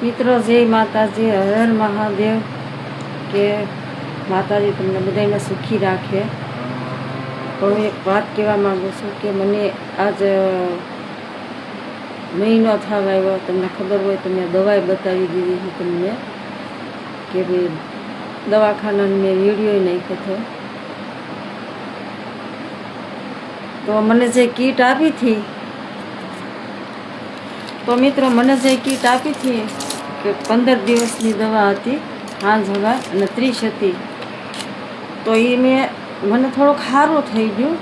મિત્રો જય માતાજી, હર હર મહાદેવ। કે માતાજી તમને બધાને સુખી રાખે। પણ હું એક વાત કહેવા માગું છું કે મને આજ મહિનો થવા આવ્યો, તમને ખબર હોય તો મેં દવાઈ બતાવી દીધી છે તમને કે ભાઈ દવાખાનાનો મેં વિડીયો નાખ્યો હતો। તો મને જે કીટ આપી હતી, તો મિત્રો મને જે કીટ આપી હતી કે 15 દિવસની દવા હતી, સાંજ સવાર અને 30 હતી। તો એ મને થોડુંક સારું થઈ ગયું,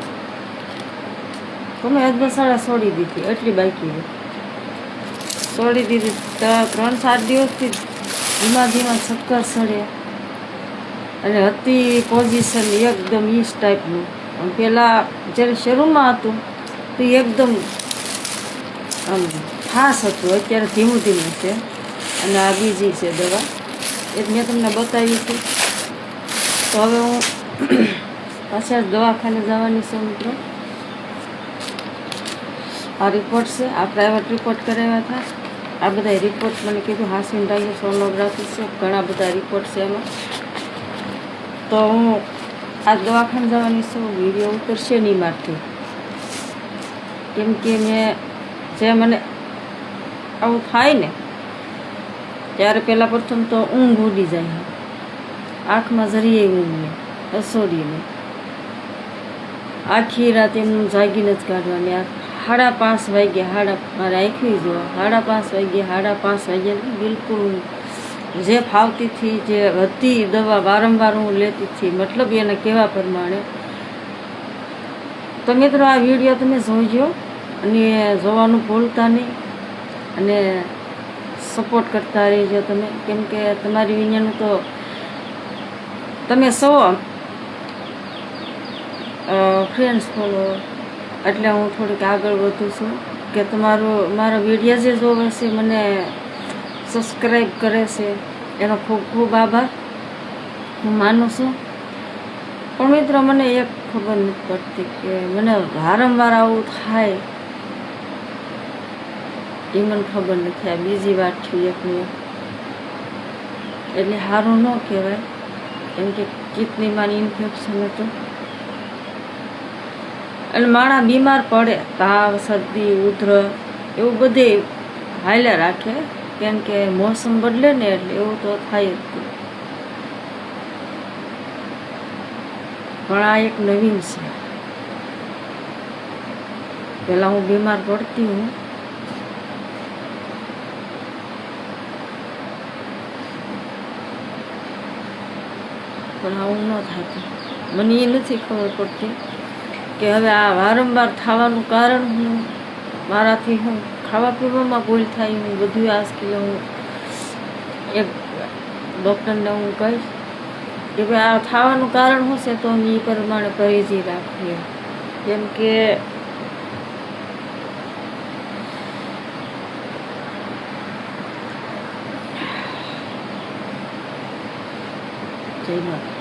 તો મેં અધબસાડા છોડી દીધી, એટલી બાકી છોડી દીધી। 3-4 દિવસથી ધીમા ધીમા ચક્કર ચડે અને હતી પોઝિશન એકદમ ઈસ ટાઈપનું। પણ પહેલાં જ્યારે શરૂમાં હતું તો એકદમ આમ ફાસ હતું, અત્યારે ધીમું ધીમું છે। અને આ બીજી છે દવા, એ મેં તમને બતાવી હતી। તો હવે હું પાછા દવાખાને જવાની છું મિત્રો। આ રિપોર્ટ છે, આ પ્રાઇવેટ રિપોર્ટ કરાવ્યા હતા। આ બધા રિપોર્ટ મને કીધું હાસિંડાની સોનોગ્રાફી છે, ઘણા બધા રિપોર્ટ છે એમાં। તો હું આ દવાખાને જવાની છું, વિડીયો ઉતરશે નહીં મારથી, કેમ કે જે મને આવું થાય ને ત્યારે પહેલાં પ્રથમ તો ઊંઘ ઉડી જાય, આંખમાં જરીએ ઊંઘ નહીં, હસોડી નહીં, આખી રાત એમનું જાગીને જ કાઢવાની। 5:30 વાગ્યા, મારે આંખી જો 5:30 વાગ્યા, 5:30 વાગ્યા બિલકુલ જે ફાવતી હતી, જે હતી દવા વારંવાર હું લેતી હતી, મતલબ એને કહેવા પ્રમાણે। તો મિત્રો આ વિડીયો તમે જોઈજો અને જોવાનું ભૂલતા નહીં અને સપોર્ટ કરતા રહેજો તમે, કેમ કે તમારી વિનંતી તો તમે સૌ ફ્રેન્ડ્સ ફોલો, એટલે હું થોડીક આગળ વધું છું કે મારા વિડીયો જે જોવે છે, મને સબસ્ક્રાઈબ કરે છે, એનો ખૂબ ખૂબ આભાર હું માનું છું। પણ મિત્રો મને એક ખબર નથી પડતી કે મને વારંવાર આવું થાય, એ મને ખબર નથી। આ બીજી વાત થયું એકની એટલે સારું ન કહેવાય, કેમ કે કિડનીમાં ઇન્ફેક્શન હતું અને માણસ બીમાર પડે, તાવ, શરદી, ઉધરસ એવું બધે હાલ્યા રાખે, કેમ કે મોસમ બદલે ને એટલે એવું તો થાય જ। પણ આ એક નવીન છે, પહેલાં હું બીમાર પડતી હું, પણ આવું ન થતું। મને એ નથી ખબર પડતી કે હવે આ વારંવાર થવાનું કારણ હું, મારાથી હું ખાવા પીવામાં ભૂલ થાય, હું બધું આજકાલ હું એક ડૉક્ટરને હું કહીશ કે ભાઈ આ થવાનું કારણ શું છે, તો અમે એ પ્રમાણે પરેજી રાખીએ, કેમ કે જય માતા।